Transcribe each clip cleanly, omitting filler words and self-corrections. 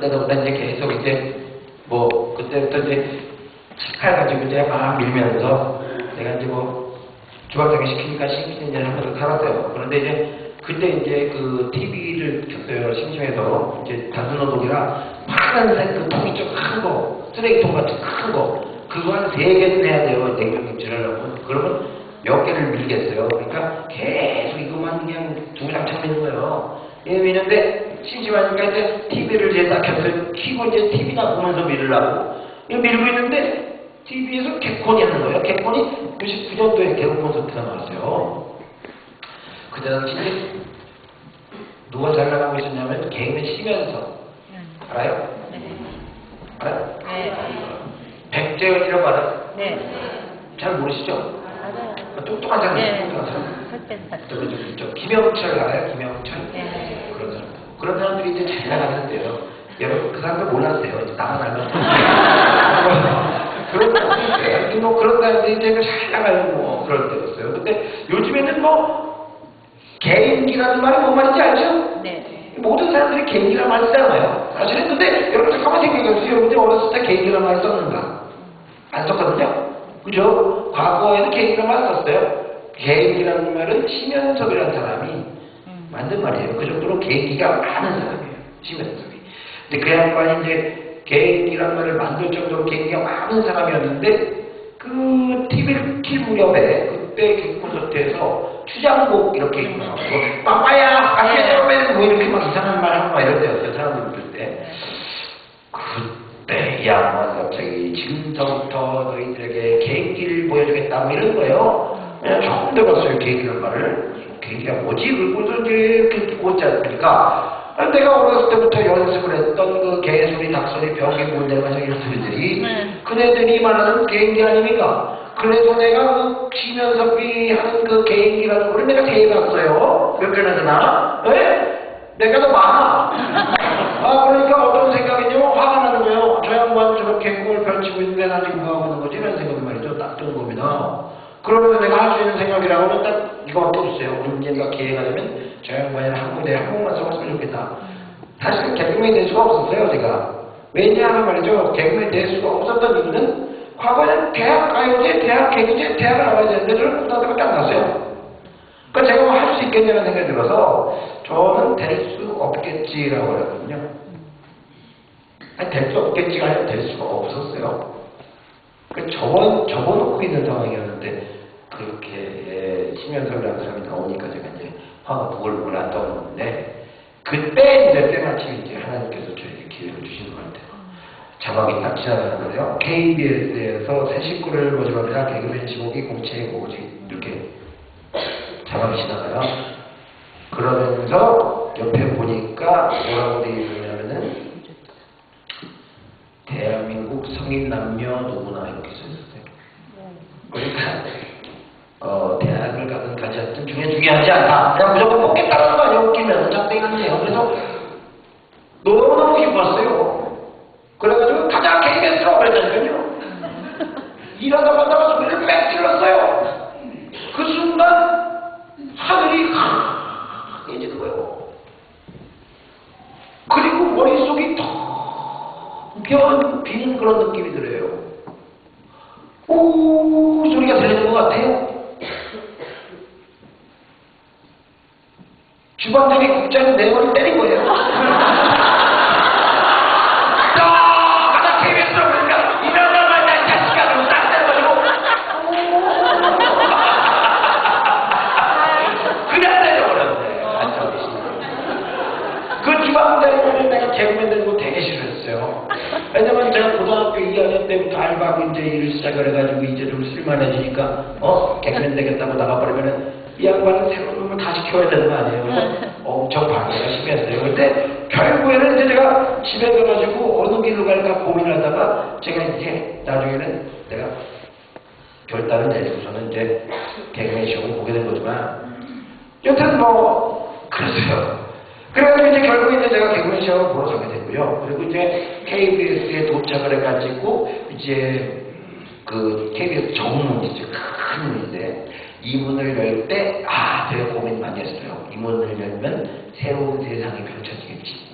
그러다 보다 이제 계속 이제 뭐 그때부터 이제 칼 가지고 이제 막 밀면서 내가 이제 뭐 주방장에 시키니까 시키는 일 하면서 살았어요. 그런데 이제 그때 이제 그 TV를 켰어요. 심심해서 이제 단순노동이라 파란색 그 통이 좀 큰 거, 쓰레기통 같은 큰 거, 그거 한 3개는 해야 돼요. 냉동김치를 하려면. 그러면 몇 개를 밀겠어요. 그러니까 계속 이것만 그냥 두장창 미는 거예요. 예, 미는데 심심하니까 이제 TV를 이제 딱 켰어요. 키고 이제 TV나 보면서 밀으려고. 밀고 있는데 TV에서 개콘이 하는 거예요. 개콘이 99년도에 개콘 콘서트가 나왔어요. 그때 당시 누가 잘 나가고 있었냐면 개그맨 심연섭 알아요? 네. 알아요? 네. 백재현이라고 알아요? 네. 잘 모르시죠? 알아요. 똑똑한 사람, 네. 똑똑한 사람. 흑백 저 김영철 알아요? 김영철? 네. 그런 사람. 그런 사람들이 이제 잘 나가는데요. 여러분 그 사람들 몰랐어요. 이제 나만 알면. 그런 사람들이 뭐 그런 사람들이 이제 잘 나가는 뭐 그럴 때였어요. 근데 요즘에는 뭐 개인기라는 말이 뭔 말인지 알죠? 네. 모든 사람들이 개인기라는 말을 쓰잖아요. 사실은 근데 여러분 잠깐만 생각해보세요. 여러분들이 어렸을 때 개인기라는 말을 썼는가? 안 썼거든요? 그죠? 과거에는 개인기라는 말을 썼어요. 개인기라는 말은 심연섭이라는 사람이 만든 말이에요. 그 정도로 개인기가 많은 사람이에요. 심연섭이. 근데 그 양반이 이제 개인기라는 말을 만들 정도로 개인기가 많은 사람이었는데 그 TV를 킬 무렵에 그때 개그 콘서트에서 추장곡 이렇게 있고 나오고 빠빠야 아시아맨 뭐 이렇게 막 이상한 말 하고 막 이럴 때였어요. 사람들 볼 때. 그때 이 양반 갑자기 지금부터 너희들에게 개인기를 보여주겠다 뭐 이런 거예요. 그냥 처음 들어봤어요. 개인기라는 말을. 개인기가 뭐지? 그리고서 이제 이렇게 듣고 있지 않습니까? 내가 어렸을 때부터 연습을 했던 그 개소리, 닭소리, 벽에 문대가 이런 소리들이 그네들이 말하는 개인기 아닙니까? 그래서 내가 그 심연섭이 하는 그 개인기라는 걸 내가 대해봤어요. 몇 개나 되나? 네? 내가 더 많아. 아, 그러니까 어떤 생각이냐면 화가 나는 거예요. 저 양반 저렇게 꿈을 펼치고 있는데 나 지금 뭐 하고 있는 거지? 이런 생각이 말이죠. 딱 드는 겁니다. 그러면서 내가 할 수 있는 생각이라고 하면 딱 이거밖에 없어요. 언젠가 기회가 되면 저 양반이랑 한 번만 써봤으면 좋겠다. 사실은 개그맨이 될 수가 없었어요, 제가. 왜냐하면 말이죠. 개그맨이 될 수가 없었던 이유는 과거에는 대학 가요제, 대학 개그제, 대학을 나와야 되는데 저는 고등학교밖에 안 갔어요. 그러니까 제가 뭐 할 수 있겠냐는 생각이 들어서 저는 될 수 없겠지라고 그랬거든요. 아니, 될 수 없겠지가 아니라 될 수가 없었어요. 그러니까 접어놓고 있는 상황이었는데 그렇게 심연섭이라는 사람이 나오니까 제가 이제 화가 부글부글 안 떠오르는데 그때 이제 때마침 이제 하나님께서 저에게 기회를 주시는 것 같아요. 자막이 딱 지나가는 거예요. KBS에서 새 식구를 모집합니다. 개그맨 지목이 공채 오직 이렇게 자막이 지나가요. 그러면서 옆에 보니까 뭐라고 되어 있냐면은 대한민국 성인 남녀 누구나 이렇게 써 있었어요. 그러니까 대학을 가든 가지 않든 중요하지 않다. 그냥 무조건 뽑겠다는 거 아니에요. 웃기면 짝대기는데요. 그래서 너무너무 기뻤어요. 그래가지고 가자 KBS로 그랬다니까요. 일하다가 소리를 빽 질렀어요. 그 순간 하늘이 하얘지는 거예요. 그리고 머릿속이 텅 비는 그런 느낌이 들어요. 오 소리가 들리는 것 같아요. 주방장이 국장이 내 머리 때린 거예요. 가자 KBS로 그러니까 일어나 말자 이 자식아 그러고 딱 때려가지고 그냥 때려버렸네. 그 주방장이 내가 개그맨 되는 거 되게 싫어했어요. 왜냐면 제가 고등학교 2학년 때부터 알바하고 이제 일을 시작을 해가지고 이제 좀 쓸만해지니까 개그맨 되겠다고 나가버리면은 이 양반은 새로운 놈을 다시 키워야 되는 거 아니에요. 그래서 엄청 방해가 심했어요. 근데 결국에는 이제 제가 집에 가가지고 어느 길로 갈까 고민을 하다가 제가 이제 나중에는 내가 결단을 내리고서는 이제 개그맨 시험을 보게 된 거지만 여튼 뭐 그랬어요. 그래가지고 이제 결국에 이제 제가 개그맨 시험을 보러 가게 됐고요. 그리고 이제 KBS에 도착을 해가지고 이제 그 KBS 정문이죠. 큰 문인데 이 문을 열 때 제가 고민 많이 했어요. 이 문을 열면 새로운 세상이 펼쳐지겠지.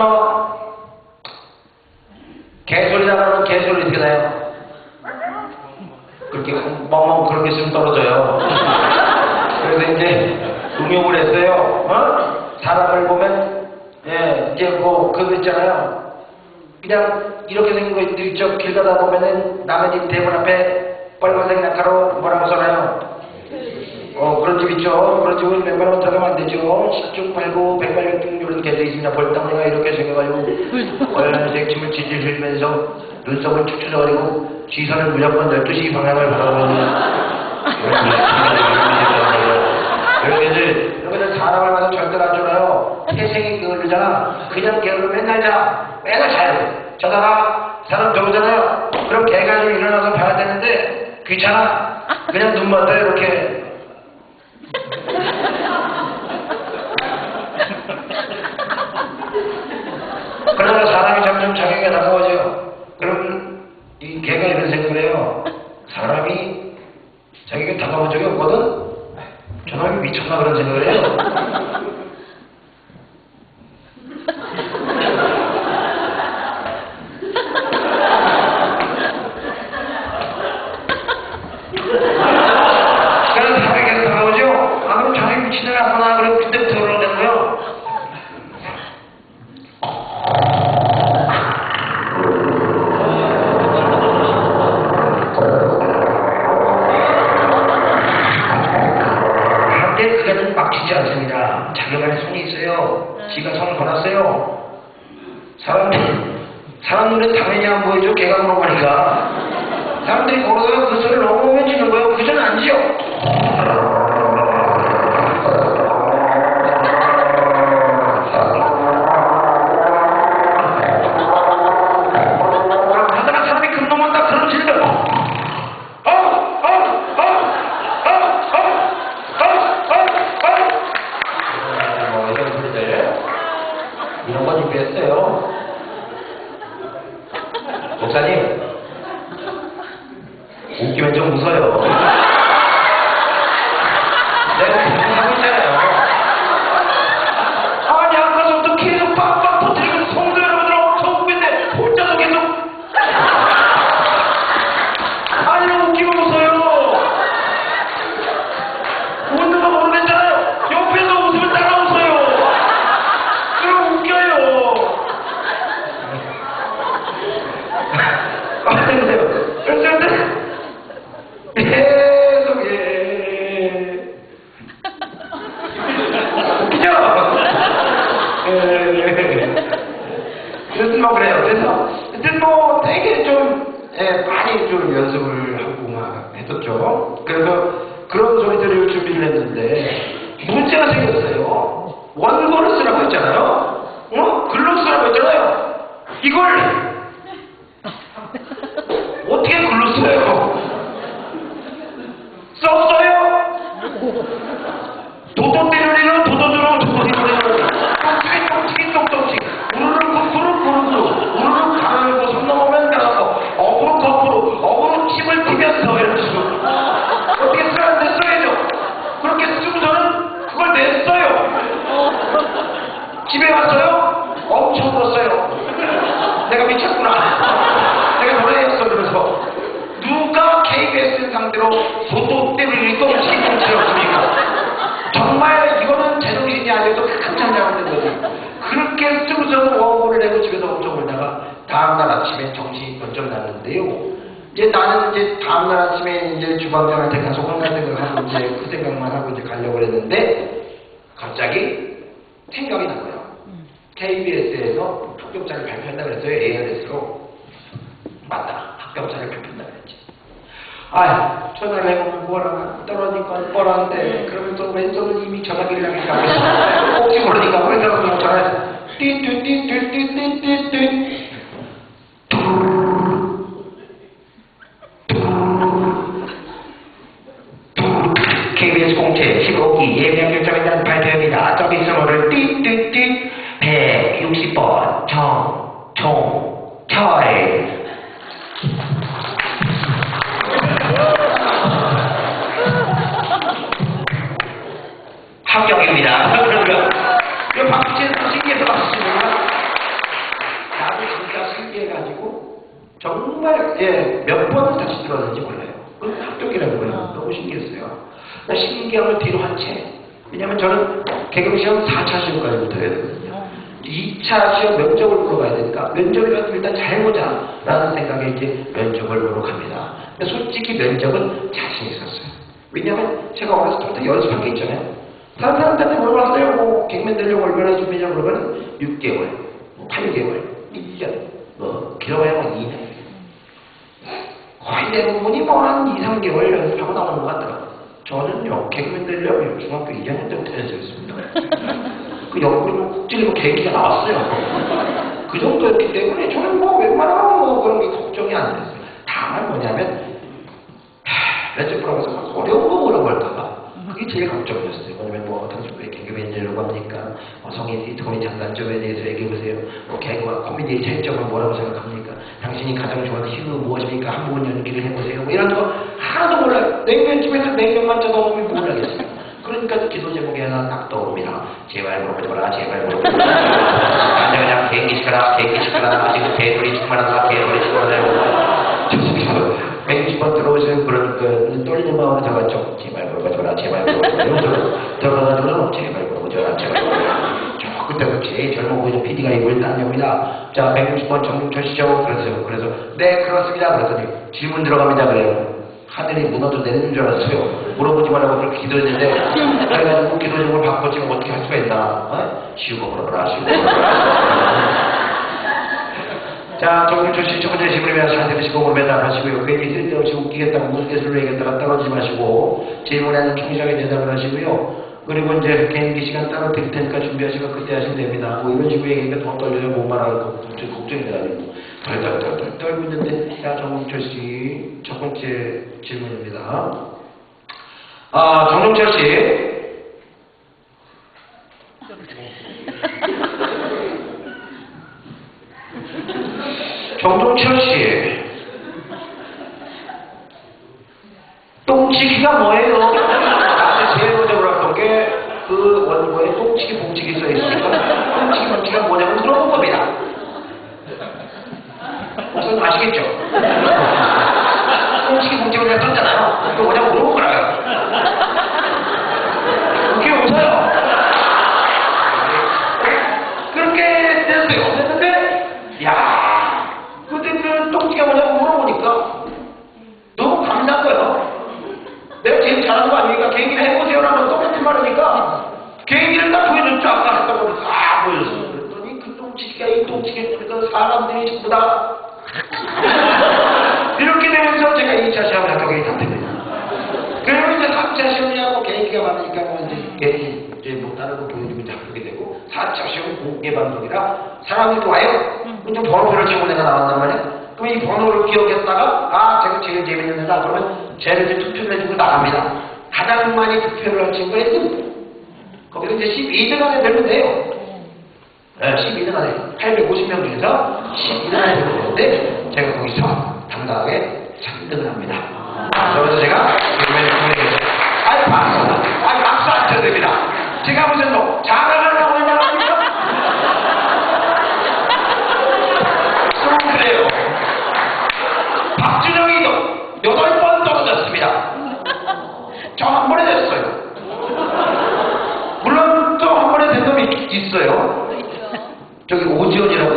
나와? 개소리 나가면 개소리 어떻게 나요? 그렇게 멍멍 그렇게 쓰면 떨어져요. 그래서 이제 응용을 했어요. 어? 사람을 보면 이제 뭐 그거 있잖아요. 그냥 이렇게 생긴 거 있죠. 길 가다 보면은 남의 집 대문 앞에 빨간색 낙하로 뭐라고 써놔요? 그런 집 있죠. 그런 집은 웬만하면 들어가면 안 되죠. 10중 8구 108중 이런 개도 있습니다. 벌덩이가 이렇게 생겨가지고 빨간색 침을 질질 흘리면서 눈썹을 축축거리고 시선을 무조건 12시 방향을 바라보는 이렇게 사람을 봐도 절대로 안 쫄아요. 태생이 게으르잖아. 그냥 게으르 맨날 자요. 자다가 사람 들어오잖아요. 그럼 개가 좀 일어나서 봐야 되는데 귀찮아. 그냥 눈만 떠 이렇게. 그러다가 사람이 점점 자기가 다가오죠. 그럼 이 개가 이런 생각을 해요. 사람이 자기가 다가온 적이 없거든? 저 사람이 미쳤나 그런 생각을 해요. 그래서 사람이 계속 다가오죠? 그럼 자기 미친놈이 하나 그럼 그때부터 그러는 거예요. 그게는 막히지 않습니다. 자기만의 손이 있어요. 지가 손을 걸었어요. 사람 눈에 당연히 안 보이죠. 개가 물어보니까. 사람들이 걸어서 그 소리를 넘어오면 지는 거예요. 그전 아니죠. 그러다가 사람이 금 넘었다 그런 질들. 이런 거 준비했어요. 목사님, 웃기면 좀 웃어요. 내가 무슨 하고 있잖아요. 아니, 아까부터 계속 빡빡 터뜨리고 성도 여러분들 엄청 웃긴데 혼자서 계속. 아니, 웃기면 웃어요. 웃는 거 모르겠잖아요. 옆에서 웃으면 따라 웃어요. 그럼 웃겨요. 계속 웃기죠? 그래서 뭐 그래요. 그래서 하여튼 뭐 되게 좀 많이 좀 연습을 하고 막 했었죠. 그래서 그런 소리들을 준비를 했는데 문제가 생겼어요. 원고를 쓰라고 했잖아요. 글로 쓰라고 했잖아요. 이걸 어떻게 글로 써요? 썼어요? 도도 때리는 도도들어 도도리는 똥치기 똥똥치 우르르 구르르 우르르 가르고 손 넘으면 가고 어그로 거꾸로 어그로 침을 튀면서 이런 식으로 어떻게 쓰라는데 써야죠. 그렇게 쓰고서는 그걸 냈어요. 집에 왔어요? 엄청 울었어요. 내가 미쳤구나. 내가 노래했어. 그러면서 누가 KBS 상대로 도도 때리는 똥치기똥치였습니까? 정말 이거는 제정신이 아니어도 깜짝 놀라는 거지. 그렇게 쓰고서는 원고를 내고 집에서 엄청 울다가 다음날 아침에 정신이 번쩍 났는데요. 이제 나는 이제 다음날 아침에 이제 주방장한테 가서 혼날 생각하고 이제 그 생각만 하고 이제 가려고 했는데 갑자기 생각이 난 거예요. KBS에서 합격자를 발표한다 그랬어요. ARS로. 맞다. 합격자를 발표한다 그랬지. 아휴, 전화를 해보면 뭐라 떨어지니까 뻔한데 그러면 또 왼손은 이미 전화기를 향해 가고 있어. 혹시 모르니까 왼손으로 전화해서 띠띠띠띠띠띠띠띠 KBS 공채 15기 예명 결정에 대한 발표입니다. 서비스번호를 띠띠띠 160번 정총철 합격입니다. 그러면 박수 치는 신기해서 박수 칩니다. 정말 예, 몇 번을 다시 들었는지 몰라요. 그 합격이라는 거예요. 너무 신기했어요. 신기함을 뒤로 한 채. 왜냐면 저는 개그맨 시험 4차 시험까지 붙어야 되거든요. 2차 시험 면접을 보러 가야 되니까 면접이라도 일단 잘 보자 라는 생각에 이제 면접을 보러 갑니다. 근데 솔직히 면접은 자신 있었어요. 왜냐면 제가 어렸을 때부터 연습한 게 있잖아요. 다른 사람들한테 물어봤어요. 뭐 개그맨 되려고 얼마나 준비냐 그러면 6개월, 8개월, 1년, 길어야 뭐 2년. 거의 대부분이 뭐 한 2, 3개월 연습하고 나오는 것 같더라고요. 저는요, 개그맨 되려면 중학교 2학년 때부터 연습했습니다. 그 옆구리 국질이고 계기가 나왔어요. 그 정도였기 때문에 저는 뭐 웬만하면 뭐 그런 게 걱정이 안 됐어요. 다만 뭐냐면, 면접 보러 가서 막 어려운 거 물어볼까봐. 그게 제일 걱정이었어요. 왜냐면 뭐 당신의 개그맨 되려고 합니까? 성인 시트콤의 장단점에 대해서 얘기해보세요. 개그와 코미디의 차이점은 뭐라고 생각합니까? 당신이 가장 좋아하는 희극은 무엇입니까? 한 부분 연기를 해보세요. 뭐 이런 거 하나도 몰라요. 냉면집에서 냉면만 쳐다보면 몰라겠어요. 그러니까 기도 제목이 하나 딱 떠오릅니다. 제발 물어보지 마라. 제발 물어보지 마라. 그냥 개인기 시켜라. 개인기 시켜라. 지금 개소리 충만하다. 개소리 충만해요. 저기서 120번 들어오시는 그런 그 떨리는 마음을 잡았죠. 제발 물어보지 마라. 제발 물어보지 마라. 들어가가지고 제발 물어보지 마라. 제발 물어보지 마라. 저 그때부터 제일 젊어 보이는 PD가 입을 딱 엽니다. 자, 160번 정중철 씨죠? 그래서 네 그렇습니다. 그랬더니 질문 들어갑니다. 그래요. 하늘이 무너져 내리는 줄 알았어요. 물어보지 말라고 그렇게 기도했는데 그래가지고 기도 제목을 바꿔 지금 어떻게 할 수가 있나? 쉬우고 물어보라. 쉬우고 물어보라. 자, 정중철 씨 첫 번째 질문이면 잘 들으시고 오면 하시고요. 괜히 쓸데없이 웃기겠다고 무슨 예술로 얘기했다가 떨어지지 마시고 질문에는 충실하게 대답을 하시고요. 그리고 이제 개인기 시간 따로 드릴 테니까 준비하시면 그때 하시면 됩니다. 뭐 이런 식으로 얘기하니까 더 떨려요. 못 말하는 거 걱정이 돼가지고 덜덜덜 떨고 있는데 자, 정중철 씨 첫 번째 질문입니다. 정중철 씨 정동철 씨, 똥치기가 뭐예요? 나한테 제일 먼저 물어봤던 게 그 원고에 똥치기 봉치기 써있으니까 똥치기 봉치기가 뭐냐고 물어본 겁니다. 목사님 아시겠죠? 똥치기 봉치기를 내가 썼잖아요. 그거 뭐냐고 물어본 거라요. 그게 웃어요. 그렇게 됐어요. 됐는데, 야. 그때 그 똥치가 뭐냐고 물어보니까 너무 감난 거예요. 내가 제일 잘하는 거 아닙니까? 개인기를 해보세요라면 똑같은 말이니까 개인기를 딱 보여줬죠. 아까 했던 거를 싹 보여줬어요. 그랬더니 그 똥치기가 이 똥치기 그래서 사람들이 전부 다 이렇게 되면서 제가 2차 시험을 합격이 다 됩니다. 그리고 이제 3차 시험이하고 개인기가 많으니까 뭐 이제 이제 못 다른 거 보여주면 이제 합격이 되고 4차 시험은 공개 방송이라 사람들이 와요. 이제 번호를 치고 내가 나왔단 말이야. 그럼 이 번호를 기억했다가 제가 제일 재밌는 애다 그러면 쟤를 이제 투표를 해주고 나갑니다. 가장 많이 투표를 한 친구가 1등. 거기서 이제 12등 안에 들면 돼요. 12등 안에 850명 중에서 12등 안에 들면 되는데 제가 거기서 당당하게 3등을 합니다. 그래서 제가 개그맨을 구매했어요. 박수 안 쳐도 됩니다. 제가 무슨 뭐 자랑을 하고 있는 겁니까? 좀 그래요. 박준영이도 8번 떨어졌습니다. 저 한 번에 됐어요. 물론 또 한 번에 된 놈이 있어요. 저기 오지원이라고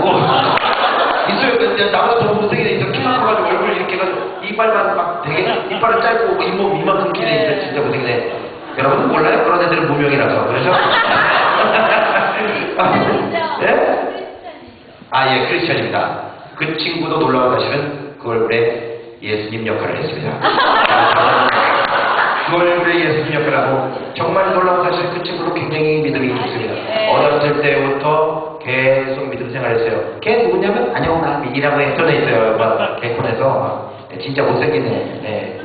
있어요. 근데 나보다 더 못생긴 애 있어. 키만 커가지고 얼굴 이렇게 해가지고 이빨만 막 되게 이빨은 짧고 잇몸 이만큼 긴 애 있어요. 진짜 못생긴 애. 여러분은 몰라요? 그런 애들은 무명이라서. 그러죠? 예? 예, 크리스천입니다. 그 친구도 놀라운 사실은 그 얼굴에 예수님 역할을 했습니다. 그 얼굴에 예수님 역할을 하고 정말 놀라운 사실은 그 친구도 굉장히 믿음이 깊습니다. 어렸을 때부터 계속 믿음 생활했어요. 걔 누구냐면 안녕 나 민이라고 했던 애 있어요. 막 개콘에서 진짜 못생긴 애.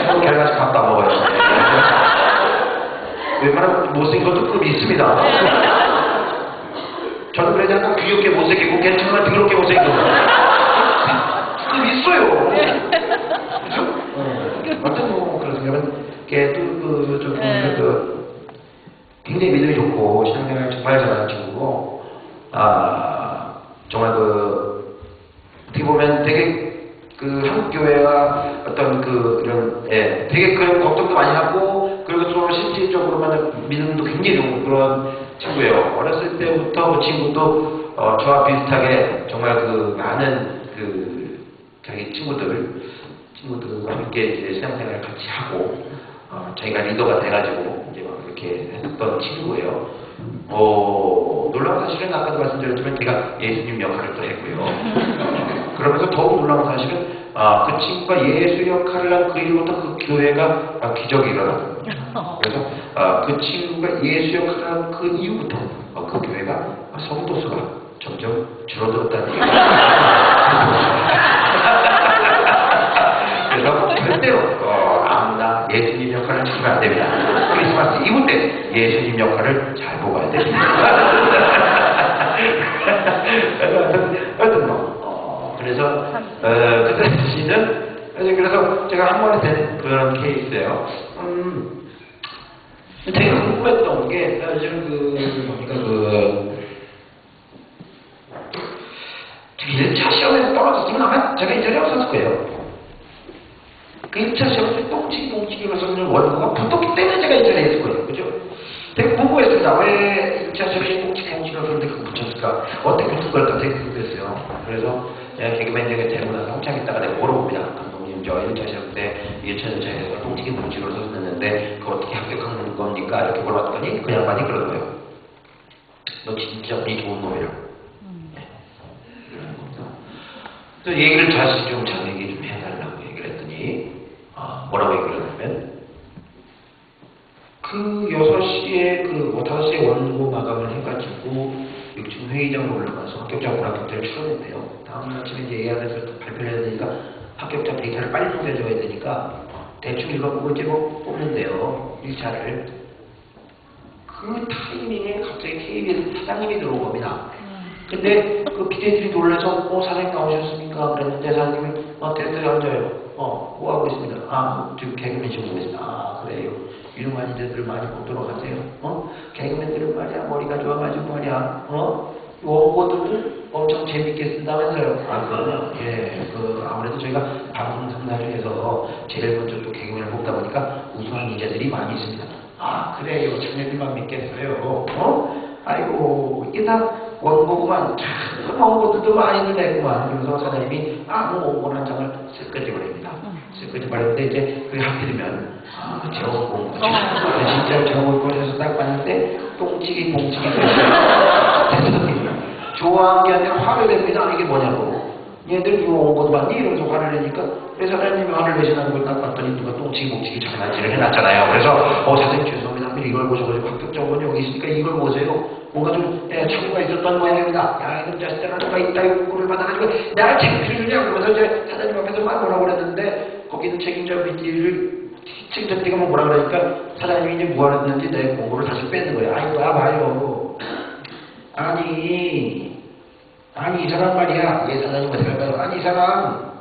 최고 결과적 밥도 안 먹어요. 웬만하면 못생긴 것도 급 있습니다. 저는 그러지 않고 귀엽게 못생기고 걔는 정말 더럽게 못생기고 급 있어요. 그죠? 완전 뭐 그렇습니다. 걔도 굉장히 믿음이 좋고 신앙생활 정말 잘하는 친구고 정말 어떻게 어떻게 보면 되게 그 한국 교회가 어떤 이런 되게 그런 걱정도 많이 하고 그리고 또 실질적으로만 믿음도 굉장히 좋은 그런 친구예요. 어렸을 때부터 그 친구도 저와 비슷하게 정말 그 많은 자기 친구들과 함께 이제 신앙생활을 같이 하고 자기가 리더가 돼가지고 이제 막 이렇게 했던 친구예요. 놀라운 사실은 아까도 말씀드렸지만 제가 예수님 역할을 또 했고요. 그러면서 더욱 놀라운 사실은 그 친구가 예수 역할을 한 그 이후부터 그 교회가 기적이 일어났거든요. 그래서 그 친구가 예수 역할을 한 그 이후부터 그 교회가 성도 수가 점점 줄어들었다는 얘기가 그래서 절대로 아무나 예수님 역할을 지키면 안 됩니다. 크리스마스 이브 때 예수님 역할을 잘 보아야 됩니다. 그래서 그 당시는 그래서 제가 한 번에 된 그런 케이스예요. 되게 궁금했던 게 사실 보니까 1차 시험에서 떨어졌으면 아마 제가 이 자리에 없었을 거예요. 그 1차 시험에서 똥치기 그래서 원고가 붙었기 때문에 제가 이 자리에 있을 거예요. 그죠? 되게 궁금했습니다. 왜 1차 시험에 똥치기가 그런데 그거 붙였을까? 어떻게 붙은 걸까? 되게 궁금했어요. 그래서 제가 개그맨 중에 되고 나서 한참 있다가 내가 물어봅니다. 감독님, 저 1차 시험 때 2차 시험에서 똥치기 똥치기로 썼는데 그거 어떻게 합격한 겁니까? 이렇게 물어봤더니 그 양반이 그러는 거예요. 너 진짜 운이 좋은 놈이라고. 그래서 얘기를 다시 좀 자세히 좀 해달라고 얘기를 했더니 뭐라고 얘기를 하냐면 그 6시에 5시에 원고 마감을 해가지고 6층 회의장으로 올라가서 합격자 불합격자를 추론했대요. 다음날 아침에 이제 예약해서 발표를 해야 되니까 합격자 데이터를 빨리 보내줘야 되니까 대충 읽어보고 이제 뽑는데요. 1차를. 그 타이밍에 갑자기 KBS 사장님이 들어온 겁니다. 근데 그 기자들이 놀라서 사장님 나오셨습니까? 그랬는데 사장님이 대표에 앉아요. 뭐 하고 있습니다. 지금 개그맨 시험 보고 있습니다. 그래요. 유능한 인재들을 많이 보도록 하세요. 개그맨들은 말이야 머리가 좋아가지고 말이야 원고들을 엄청 재밌게 쓴다면서요. 그럼요. 예, 아무래도 저희가 방송 상사 중에서 제일 먼저 또 개그맨을 뽑다 보니까 우수한 인재들이 많이 있습니다. 그래요. 자네들만 믿겠어요. 아이고 이게 다 원고구만. 참 원고들도 많이들 내구만. 그래서 사장님이 원고 한 장을 쓱 끄집어냅니다. 쓱 끄집어내는데 이제 그게 하필이면 제 원고 진짜로 제가 원고에서 딱 봤는데 똥치기 봉치기 대표님 좋아한 게 아니라 화를 냅니다. 이게 뭐냐고. 얘들 이거 원고도 봤니? 이러면서 화를 내니까 사장님이 화를 내시는 걸 딱 봤더니 누가 똥치기 봉치기 장난질을 해놨잖아요. 그래서 사장님 죄송합니다. 이걸 보셔가지고 합격자분이 여기 있으니까 이걸 보세요. 뭔가 좀 착오가 있었던 모양입니다. 야 이놈 자식들아 누가 이따 요구를 받아가지고 나를 책임질 주냐 그러면서 이제 사장님 앞에서 막 뭐라고 그랬는데 거기는 책임자 PD가 뭐라 그러니까 사장님이 이제 뭐하러 했는지 내 공고를 다시 뺏는 거예요. 이거 봐요. 아니 이 사람 말이야. 얘 사장님한테 할까요? 아니 이 사람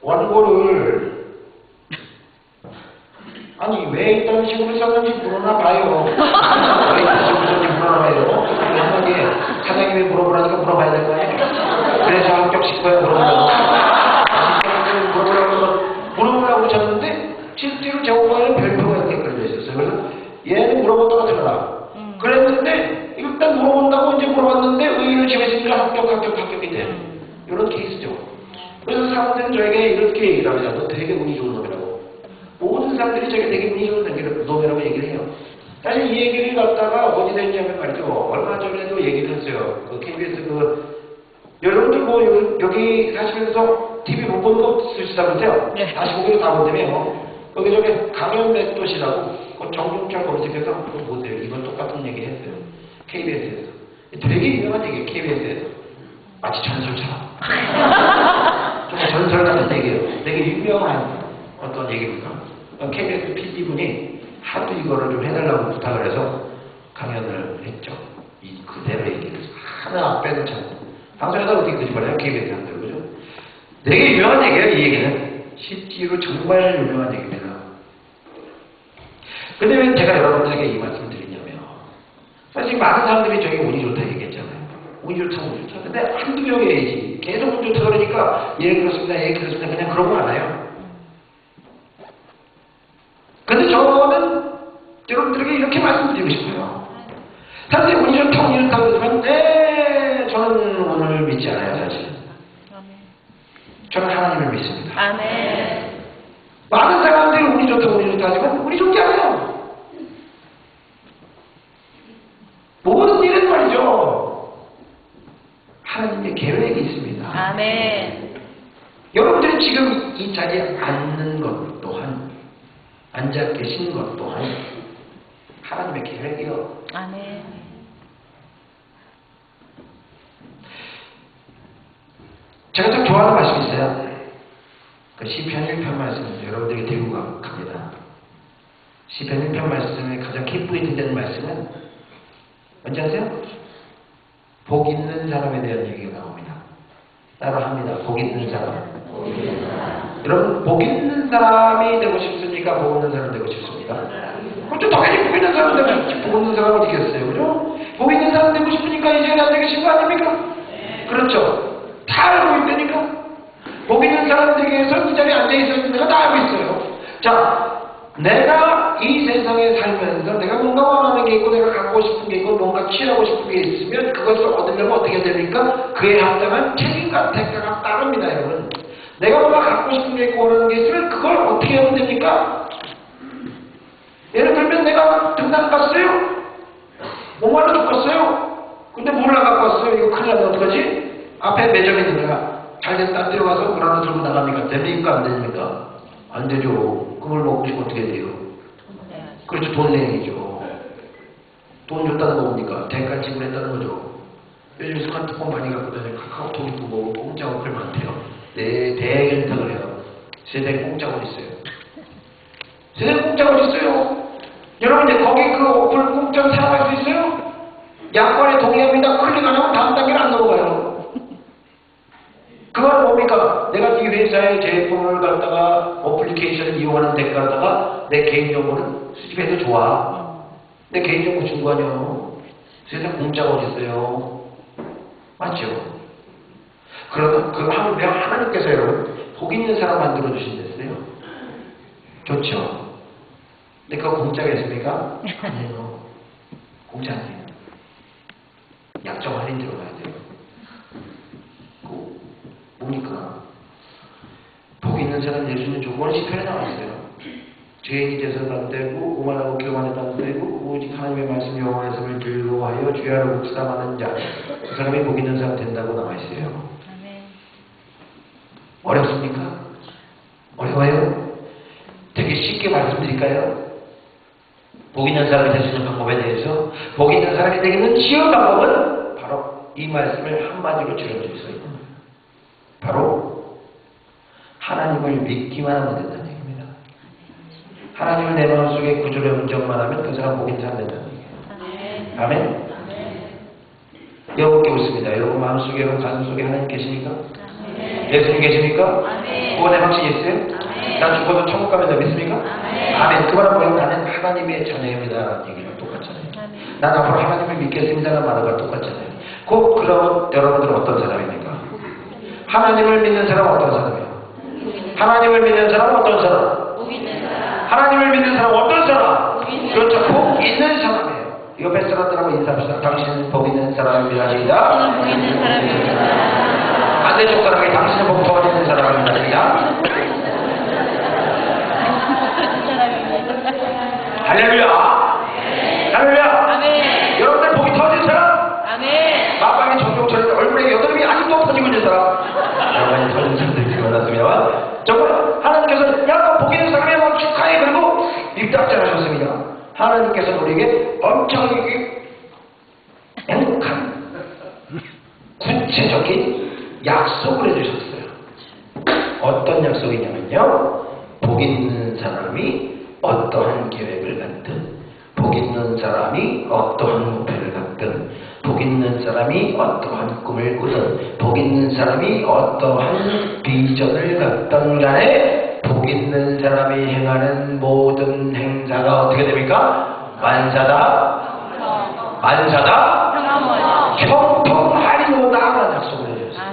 원고를 왜 이딴 식으로 썼는지 물어나 봐요. 왜 이딴 식으로 썼는지 물어나 봐요. 한마디에 사장님이 물어보라니까 물어봐야 될 거 아니에요. 그래서 합격시켜야 물어보라고. 물어보라고 쳤는데 실제로 제 오빠는 별표가 이렇게 걸려 있었어요. 그래서 얘는 물어보다가 들어라. 그랬는데 일단 물어본다고 이제 물어봤는데 의의를 지냈으니까 합격이 돼. 이런 케이스죠. 그래서 사람들은 저에게 이렇게 얘기를 합니다. 너 되게 운이 좋은 놈이라고. 모든 사람들이 저에게 되게 운이 좋은 놈이라고 얘기를 해요. 사실 이 얘기를 갖다가 어디다 했냐면 말이죠. 얼마 전에도 얘기를 했어요. KBS 여러분들 여기 사시면서 TV 못 보는 거 쓰시다면서요? 네. 다시 보기로 다 본다며요. 거기 강연 맷도시라고 정종철 검색해서 보세요. 이건 똑같은 얘기 했어요. KBS에서. 되게 유명한 얘기예요. KBS에서. 마치 전설처럼. 정말 전설 같은 얘기예요. 되게 유명한 어떤 얘기입니다. KBS PD분이 하도 이거를 좀 해달라고 부탁을 해서 강연을 했죠. 그대로 얘기를 해서 하나 빼놓지 않고. 방송에다 어떻게 거짓말해요? KBS 사람들, 그죠? 되게 유명한 얘기예요, 이 얘기는. 실제로 정말 유명한 얘기입니다. 근데 왜 제가 여러분들에게 이 말씀을 드리냐면, 사실 많은 사람들이 저기 운이 좋다 얘기했잖아요. 운이 좋다. 근데 한두 명의 계속 운 좋다 그러니까 예 그렇습니다, 예 그렇습니다 그냥 그러고 않아요. 근데 저는 여러분들에게 이렇게 말씀드리고 싶어요. 사실 운이 좋다 운이 좋다 그러지만 네 저는 운을 믿지 않아요. 사실 저는 하나님을 믿습니다. 아멘. 많은 사람들이 운이 좋다 운이 좋다 하지만 운이 좋지 않아요. 모든 일은 말이죠 하나님의 계획이 있습니다. 아멘. 여러분들이 지금 이 자리에 앉는 것 또한 앉아 계신 것 또한 하나님의 계획이요. 아멘. 제가 좀 좋아하는 말씀이 있어요. 그 시편 1편 말씀 여러분들에게 들고 갑니다. 시편 1편 말씀에 가장 기쁘게 들리는 말씀은 뭔지 아세요? 복 있는 사람에 대한 얘기가 나옵니다. 따로 합니다. 복 있는 사람. 여러분 복 있는 사람이 되고 싶습니까? 복 없는 사람 되고 싶습니까? 그렇죠. 당연히 복 있는 사람 되고 싶지. 복 없는 사람은 어디겠어요? 그죠? 복 있는 사람 되고 싶으니까 이 자리에 앉아 계신 거 아닙니까? 그렇죠. 다 알고 있다니까. 복 있는 사람 되기 위해서 이 자리에 앉아 있어야 내가 다 알고 있어요. 자, 내가 이 세상에 살면서 내가 뭔가 원하는 게 있고 내가 갖고 싶은 게 있고 뭔가 취하고 싶은 게 있으면 그것을 얻으려면 어떻게 됩니까? 그에 합당한 책임과 대가가 따릅니다, 여러분. 내가 뭔가 갖고 싶은 게 있고 원하는 게 있으면 그걸 어떻게 하면 됩니까? 예를 들면 내가 등산 갔어요. 목말라 죽겠어요. 근데 뭘 안 갖고 왔어요? 이거 큰일 나면 어떡하지? 앞에 매점 있는 거야. 잘된 딴 데로 가서 물 하나 들고 나갑니까? 됩니까? 안 됩니까? 안 되죠. 그걸 먹고 싶으면 어떻게 돼요? 그렇죠. 돈 내야죠. 돈 줬다는 거 뭡니까? 대가 지불했다는 거죠. 요즘 스마트폰 많이 갖고 다니고 카카오톡 있고 뭐 공짜 어플 많대요. 네, 대행을 그래요. 세대 공짜 어디 있어요? 세대 공짜 어디 있어요? 여러분 이제 거기 그 어플 공짜로 사용할 수 있어요? 약관에 동의합니다. 클릭 안 하면 다음 단계를 안 넘어가요. 그건 뭡니까? 내가 이 회사의 제품을 갖다가 어플리케이션을 이용하는 대가다가 내 개인정보는 수집해도 좋아. 내 개인정보 준 거 아니야. 세상 공짜가 어디 있어요? 맞죠? 그러다 그 하나님께서 여러분 복 있는 사람 만들어 주신댔어요. 좋죠? 근데 그거 공짜가 있습니까? 아니요. 공짜 아니에요. 약정 할인 들어가야 돼요. 뭡니까? 복 있는 사람 예수님 조건 시편에 나왔어요. 죄인이 돼서는 안 되고 오만하고 교만해도 안 되고 오직 하나님의 말씀 여호와의 즐거워하여 주야로 묵상하는 자 그 사람이 복 있는 사람 된다고 나와있어요. 어렵습니까? 어려워요? 되게 쉽게 말씀드릴까요? 복 있는 사람이 될 수 있는 방법에 대해서 복 있는 사람이 되기는 쉬운 방법은 바로 이 말씀을 한마디로 줄여줄 수 있는 거예요. 바로 하나님을 믿기만 하면 된다는 얘기입니다. 하나님을 내 마음속에 구주로 인정만 하면 그 사람 복 있는 사람 된다는 얘기예요. 아멘? 여러분께 웃습니다. 여러분 마음속에 여러분 가슴속에 하나님 계십니까? 예수님 계십니까? 구원의 확신이 있어요? 난 죽어도 천국 가면 다 믿습니까? 아멘. 그 말은 뭐예요? 나는 하나님의 자녀입니다 라는 얘기랑 똑같잖아요. 난 앞으로 하나님을 믿겠습니다라는 말과 똑같잖아요. 그럼 여러분들은 어떤 사람입니까? 하나님을 믿는 사람은 어떤 사람이에요? 하나님을 믿는 사람은 어떤 사람? 하나님을 믿는 사람은 어떤 사람? 그렇죠. 복 있는 사람이에요. 옆에 사람들하고 인사합시다. 당신은 복 있는 사람입니다. 시작. 반대쪽 사람이 당신은 복 더 있는 사람입니다. 시작. 할렐루야. 할렐루야. 여러분들 복이 터진 사람? 마방의 정종처럼 얼굴에 여드름이 아직도 터지고 있는 사람? 여러분이 터진 사람들이 지금 만났습니다. 정말 하나님께서 야 복 있는 사람이야 축하해 그리고 입답잘 하셨습니다. 하나님께서 우리에게 엄청 행복한 구체적인 약속을 해주셨어요. 어떤 약속이냐면요. 복 있는 사람이 어떠한 계획을 갖든 복 있는 사람이 어떠한 목표를 갖든 복 있는 사람이 어떠한 꿈을 꾸든 복 있는 사람이 어떠한 비전을 갖든 간에 복 있는 사람이 행하는 모든 행사가 어떻게 됩니까? 만사다 평통하리로다 라는 약속을 해주셨어요.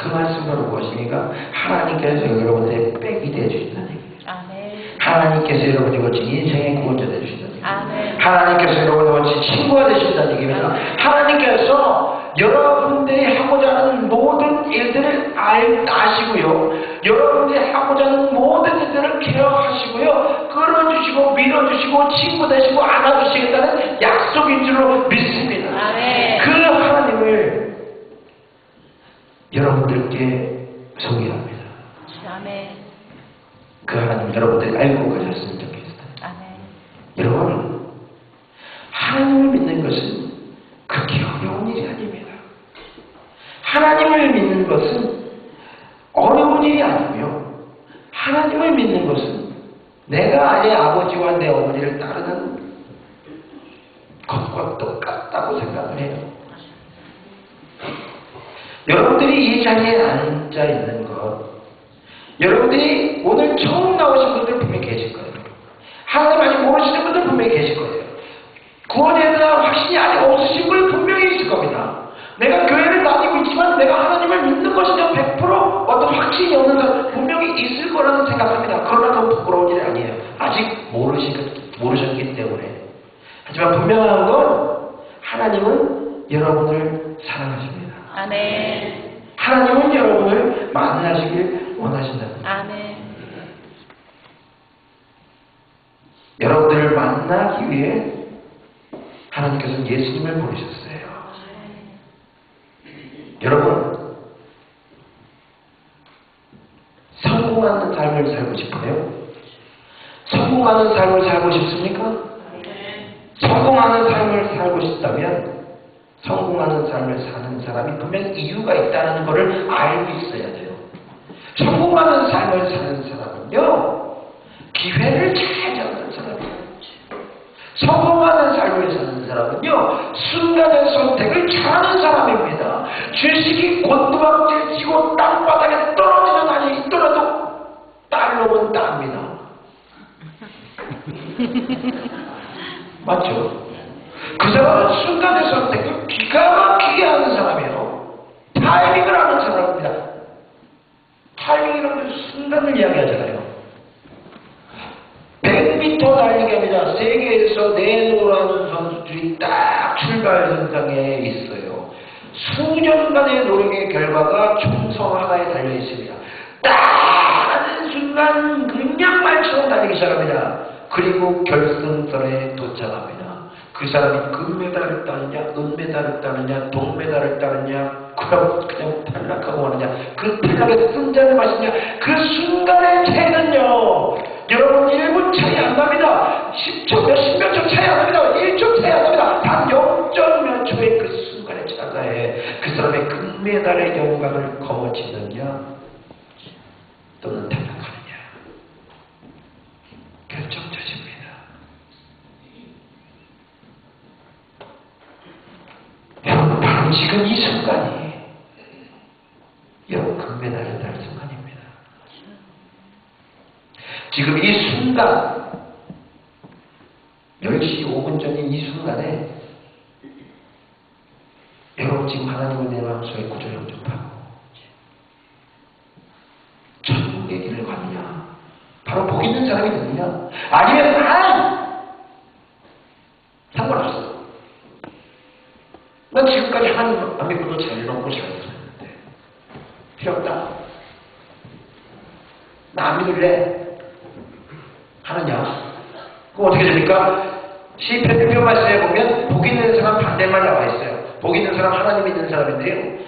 그 말씀 바로 무엇입니까? 하나님께서 여러분의 백이 되어주신다는 얘기예요. 아멘. 하나님께서 여러분이 같이 인생의 구원자 되어주신다는 얘기예요. 아멘. 하나님께서 여러분과 같이 친구가 되신다는 얘기입니다. 하나님께서 여러분들이 하고자 하는 모든 일들을 아시고요. 여러분들이 하고자 하는 모든 일들을 케어하시고요. 끌어주시고 밀어주시고 친구 되시고 안아주시겠다는 약속인 줄로 믿습니다. 아멘. 그 하나님을 여러분들께 소개합니다. 아멘. 그 하나님 여러분들이 알고 가셨으면 좋겠어요. 아멘. 여러분, 하나님을 믿는 것은 그렇게 어려운 일이 아닙니다. 하나님을 믿는 것은 어려운 일이 아니며 하나님을 믿는 것은 내가 내 아버지와 내 어머니를 따르는 것과 똑같다고 생각을 해요. 여러분들이 이 자리에 앉아 있는 것, 여러분들이 오늘 처음 나오신 분들 분명히 계실 거예요. 하나님 아직 모르시는 분들 분명히 계실 거예요. 구원에 대한 확신이 아직 없으신 분 분명히 있을 겁니다. 내가 교회를 다니고 있지만 내가 하나님을 믿는 것이냐 100% 어떤 확신이 없는 사람 분명히 있을 거라는 생각합니다. 그러나 그건 부끄러운 일이 아니에요. 아직 모르셨기 때문에. 하지만 분명한 건 하나님은 여러분을 사랑하십니다. 아멘. 하나님은 여러분을 만나시길 원하신답니다. 아멘. 여러분들을 만나기 위해 하나님께서는 예수님을 보내셨어요. 여러분, 성공하는 삶을 살고 싶어요? 성공하는 삶을 살고 싶습니까? 성공하는 삶을 살고 싶다면 성공하는 삶을 사는 사람이 분명히 이유가 있다는 것을 알고 있어야 돼요. 성공하는 삶을 사는 사람은요, 기회를 잘 잡는 사람이에요. 성공하는 삶을 사는 사람은요, 순간의 선택을 잘하는 사람입니다. 주식이 곤두박질 치고 땅바닥에 떨어지는 한이 있더라도 딸놈은 따입니다. 맞죠? 그 사람은 순간의 선택을 기가 막히게 하는 사람이에요. 타이밍을 하는 사람입니다. 타이밍이라는 건 순간을 이야기하잖아요. 100m 달리기 합니다. 세계에서 내노라는 선수들이 딱 출발 현장에 있어요. 수년간의 노력의 결과가 총성 하나에 달려 있습니다. 딱 하는 순간 그냥 말처럼 달리기 시작합니다. 그리고 결승선에 도착합니다. 그 사람이 금메달을 따느냐, 은메달을 따느냐, 동메달을 따느냐, 그냥 탈락하고 마느냐, 그 탈락의 쓴잔을 마시냐, 그 순간의 차이는요, 여러분 1분 차이 안 납니다. 10초, 몇십몇 초 차이 안 납니다. 1초 차이 안 납니다. 단 0.몇 초의 그 순간의 차가에 그 사람의 금메달의 영광을 거머쥐느냐, 또는 탈락하느냐, 결정적입니다. 여러분, 바로 지금 이 순간이 여러분 금메달을 딸 순간입니다. 지금 이 순간 10시 5분 전인 이 순간에 여러분 지금 하나님은 내 마음속에 구조 영접하고 천국의 길을 가느냐, 바로 복 있는 사람이 되느냐, 아니면 상관없어. 난 지금까지 하나님 안 믿고도 잘 먹고 잘 살았는데 필요 없다. 나 안 믿을래. 하느냐? 그럼 어떻게 됩니까? 시편 1편 말씀에 보면 복 있는 사람 반대말 나와 있어요. 복 있는 사람 하나님 믿는 사람인데요.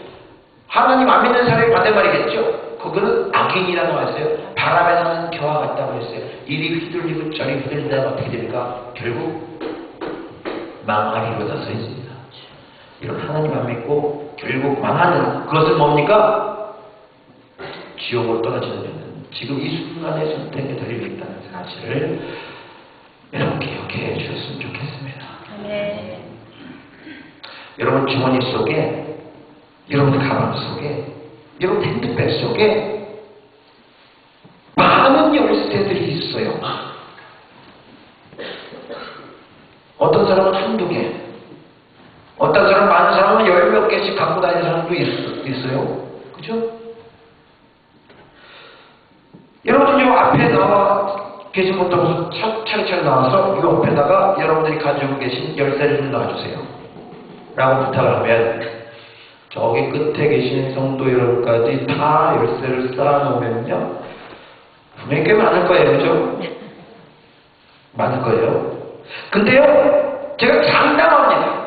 하나님 안 믿는 사람이 반대말이겠죠. 그거는 악인이라 나와 있어요. 바람에 나는 겨와 같다고 했어요. 이리 휘둘리고 저리 휘둘린다면 어떻게 됩니까? 결국 망하리로다 서 있습니다. 이런 하나님 안 믿고 결국 망하는 그것은 뭡니까? 지옥으로 떨어지는 데는 지금 이 순간의 선택에 달려있다는 사실을 여러분 기억해 주셨으면 좋겠습니다. 아멘. 여러분 주머니 속에, 여러분 가방 속에, 여러분 핸드백 속에 많은 열쇠들이 있어요. 어떤 사람은 한두 개, 어떤 사람 많은 사람은 10몇 개씩 갖고 다니는 사람도 있어요. 그죠? 나와 계신 분도 차례차례 나와서 이 옆에다가 여러분들이 가지고 계신 열쇠를 좀 놔주세요. 라고 부탁을 하면 저기 끝에 계신 성도 여러분까지 다 열쇠를 쌓아놓으면요. 분명히 꽤 많을 거예요. 그죠? 많을 거예요. 근데요. 제가 장담합니다.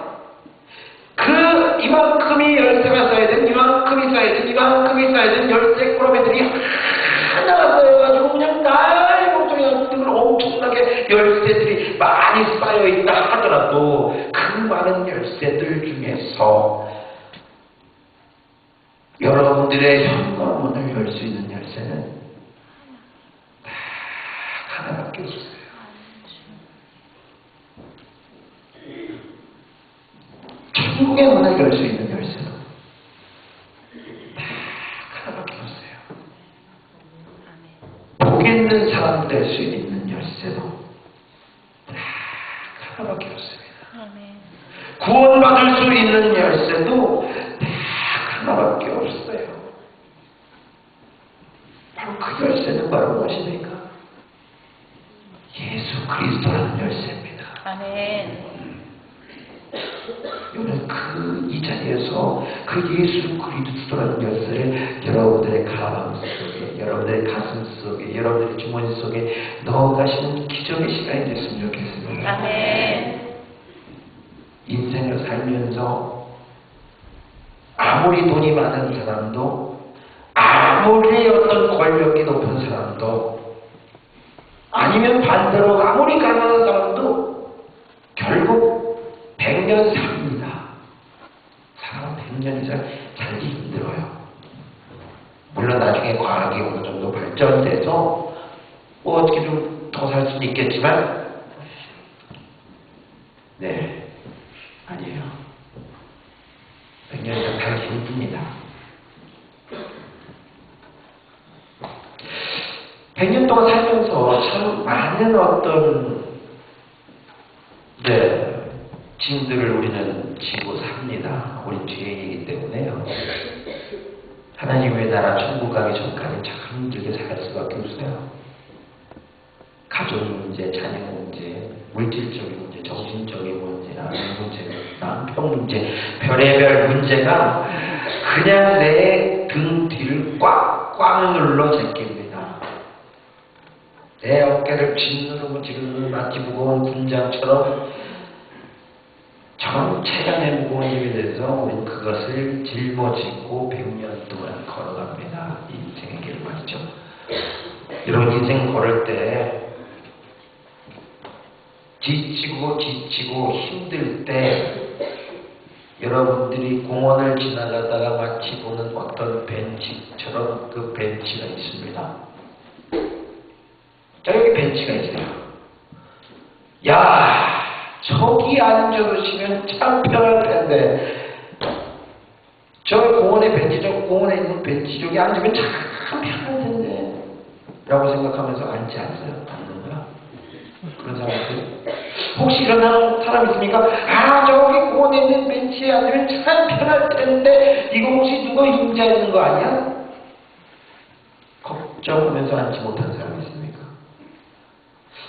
이만큼이 열쇠가 쌓여야 된, 이만큼이 쌓여야 된, 이만큼이 쌓여야 된 열쇠 꾸러미들이 하나가 쌓여가지고 그냥 날 걱정이 등을 엄청나게 열쇠들이 많이 쌓여있다 하더라도 그 많은 열쇠들 중에서 여러분들의 현관문을 열 수 있는 열쇠는 딱 하나밖에 없어요. 천국의 문을 열 수 있는 열쇠도 딱 하나밖에 없어요. 복 있는 사람 될 수 있는 열쇠도 딱 하나밖에 없습니다. 구원받을 수 있는 열쇠도 딱 하나밖에 없어요. 바로 그 열쇠는 바로 무엇입니까? 예수 그리스도라는 열쇠입니다. 아멘. 오늘 이 자리에서 그 예수 그리스도라는 열쇠를 여러분들의 가방 속에, 여러분들의 가슴 속에, 여러분들의 주머니 속에 넣어가시는 기적의 시간이 됐으면 좋겠습니다. 아멘. 인생을 살면서 아무리 돈이 많은 사람도, 아무리 어떤 권력이 높은 사람도, 아니면 반대로 아무리 가난한 사람도 결국 100년 삽니다. 사람은 100년 이상 살기 힘들어요. 물론 나중에 과학이 어느 정도 발전돼서 어떻게 좀 더 살 수는 있겠지만, 네, 아니에요. 100년 이상 살기 힘듭니다. 100년 동안 살면서 참 많은 어떤 짐들을 우리는 지고 삽니다. 우리 죄인이기 때문에요. 하나님의 나라 천국 가기 전까지 참 힘들게 살 수밖에 없어요. 가족 문제, 자녀 문제, 물질적인 문제, 정신적인 문제, 아내 문제, 남편 문제, 별의별 문제가 그냥 내 등 뒤를 꽉꽉 눌러 제낍니다. 내 어깨를 짓누르고 지금 마치 무거운 군장처럼 전체가 내 무거운 힘이 돼서 우리는 그것을 짊어지고 100년 동안 걸어갑니다. 인생의 길 말이죠. 이런 인생 걸을 때 지치고 힘들 때 여러분들이 공원을 지나가다가 마치 보는 어떤 벤치처럼 그 벤치가 있습니다. 자, 여기 벤치가 있어요. 야, 저기 앉아주시면 참 편할 텐데, 저 공원에 있는 벤치 저기 앉으면 참 편할 텐데, 라고 생각하면서 앉지 않는 거야. 그런 사람들. 혹시 이런 사람 있습니까? 아, 저기 공원에 있는 벤치에 앉으면 참 편할 텐데, 이거 혹시 누가 임자 있는 거 아니야? 걱정하면서 앉지 못한 사람이 있습니까?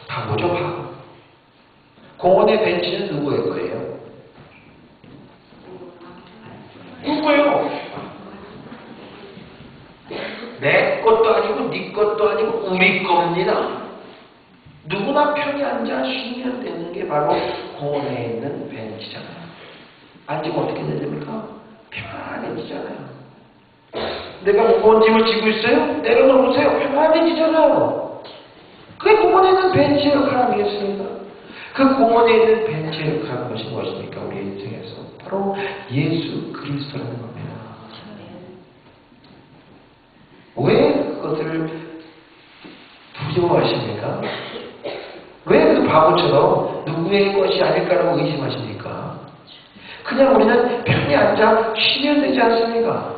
바보죠, 바보. 공원의 벤치는 누구의 거예요? 누구예요? 내 것도 아니고 네 것도 아니고 우리 겁니다. 누구나 편히 앉아 쉬면 되는 게 바로 공원에 있는 벤치잖아요. 앉으면 어떻게 됩니까? 편안해지잖아요. 내가 무거운 짐을 지고 있어요? 내려놓으세요. 편안해지잖아요. 그게 공원에 있는 벤치의 역할 아니겠습니까? 그 공원에 있는 벤치의 역할은 것이 무엇입니까? 우리 인생에서 바로 예수 그리스도라는 겁니다. 왜 그것을 두려워하십니까? 왜 그 바보처럼 누구의 것이 아닐까라고 의심하십니까? 그냥 우리는 편히 앉아 쉬면 되지 않습니까?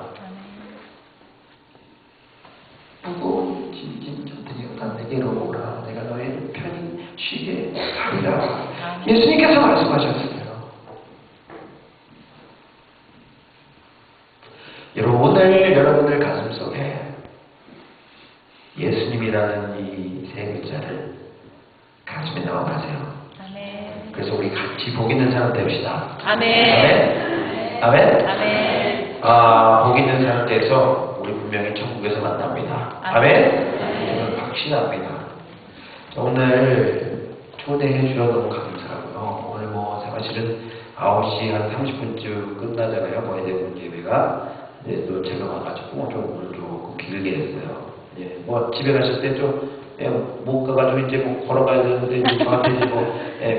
무거운 짐 전등이여 내게로 오라. 내가 너의 편히 쉬게 하리라. 예수님께서 말씀하셨어요. 여러분, 오늘 여러분들 가슴 속에 예수님이 믿음이라는 이 세 글자를 가슴에 넣어가세요. 아멘. 그래서 우리 같이 복 있는 사람 됩시다. 아멘. 아멘. 아멘. 아멘. 복 있는 사람 돼서 우리 분명히 천국에서 만납니다. 아멘. 저는 확신합니다. 자, 오늘 초대해 주셔서 너무 감사하고요. 오늘 사실은 9시 한 30분쯤 끝나잖아요. 대부분 예배가. 또 제가 와가지고 오늘 조금 길게 했어요. 집에 가실 때 못 가가지고 이제 걸어가야 되는데 저한테 이제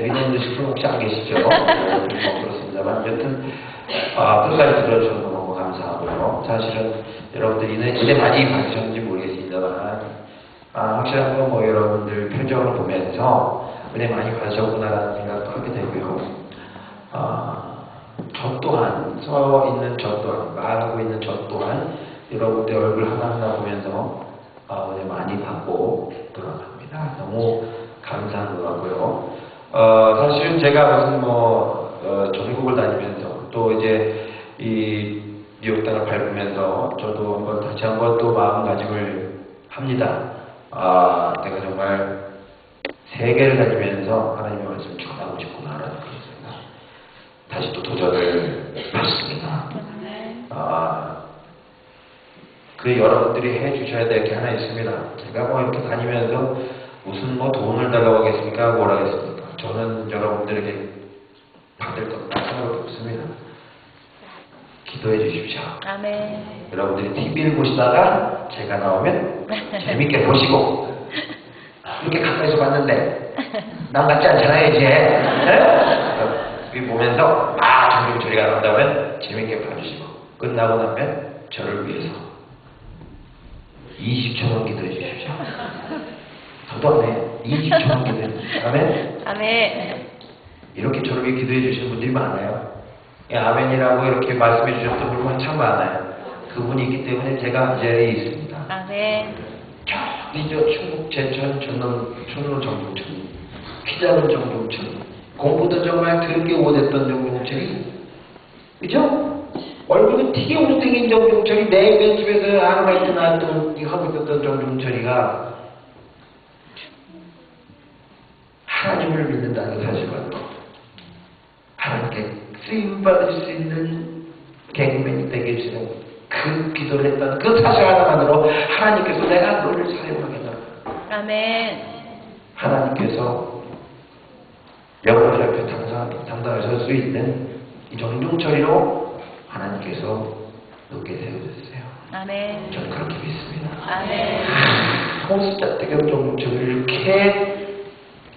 믿는 듯이 혹시 안 계시죠? 그렇습니다만 여튼 끝까지 들어주셔서 너무 감사하고요. 사실은 여러분들이 은혜 많이 받으셨는지 모르겠습니다만 확실한 건 여러분들 표정을 보면서 은혜 많이 받으셨구나라는 생각도 하게 되고요. 저 또한 서 있는 저 또한 말하고 있는 저 또한 여러분들 얼굴 하나하나 보면서 은혜 많이 받고 돌아갑니다. 너무 감사한 것 같고요. 사실은 제가 무슨 전국을 다니면서 또 이제 이 뉴욕 땅을 밟으면서 저도 다시 한번 또 마음가짐을 합니다. 내가 정말 세계를 다니면서 하나님의 말씀을 전하고 싶구나라는 그런 생각. 다시 또 도전을 받습니다. 여러분들이 해주셔야 될 게 하나 있습니다. 제가 이렇게 다니면서 무슨 돈을 달라고 하겠습니까? 뭘 하겠습니까? 저는 여러분들에게 받을 것 하나도 없습니다. 기도해 주십시오. 아멘. 여러분들이 TV를 보시다가 제가 나오면 재밌게 보시고 이렇게 가까이서 봤는데 남 같지 않잖아요 이제. TV 보면서 정말 저리가 나온다면 재밌게 봐주시고 끝나고 나면 저를 위해서 20초만 기도해 주십시오. 저도 안 해요. 20초만 기도해 주십시오. 아멘? 아멘. 이렇게 저를 위해 기도해 주시는 분들이 많아요. 아멘이라고 이렇게 말씀해 주셨던 분이 참 많아요. 그분이 있기 때문에 제가 이 자리에 있습니다. 아멘. 저기 충북 제천 촌로 정동천 키 작은 정동천 공부도 정말 그렇게 못했던 정동천이 그죠? 얼굴이 되게 못생긴 정동천이 내 집에서 아르바이트 나왔던 하고 있었던 정동천이가 하나님을 믿는다는 사실과 또 하나님께 쓰임받을 수 있는 개그맨이 되게 수 있는 그 기도를 했던 그 사실 하나만으로 하나님께서 내가 너를 사용하겠다. 아멘. 하나님께서 여러분들 앞에 당당히 설 수 있는 이 정동철이로 하나님께서 높게 세워주세요. 아멘. 저는 그렇게 믿습니다. 아멘. 호스자택의 정동철을 이렇게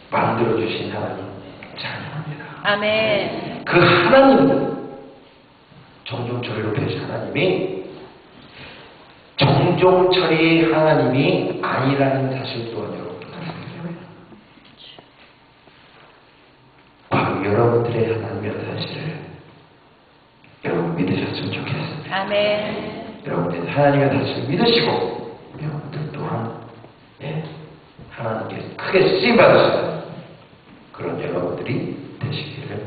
만들어주신 하나님 찬양합니다. 아멘. 그 하나님 정종철이로 펴신 하나님이 정종철이 하나님이 아니라는 사실 또한 여러분들 생각해요. 바로 여러분들의 하나님이라는 사실을 여러분 믿으셨으면 좋겠습니다. 아멘. 여러분들 하나님의 사실을 믿으시고 여러분들 또한 하나님께 크게 쓰임받으시는 그런 여러분들이 되시기를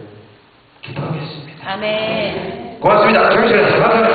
기도하겠습니다. 아멘. 고맙습니다. 정신을 감사합니다.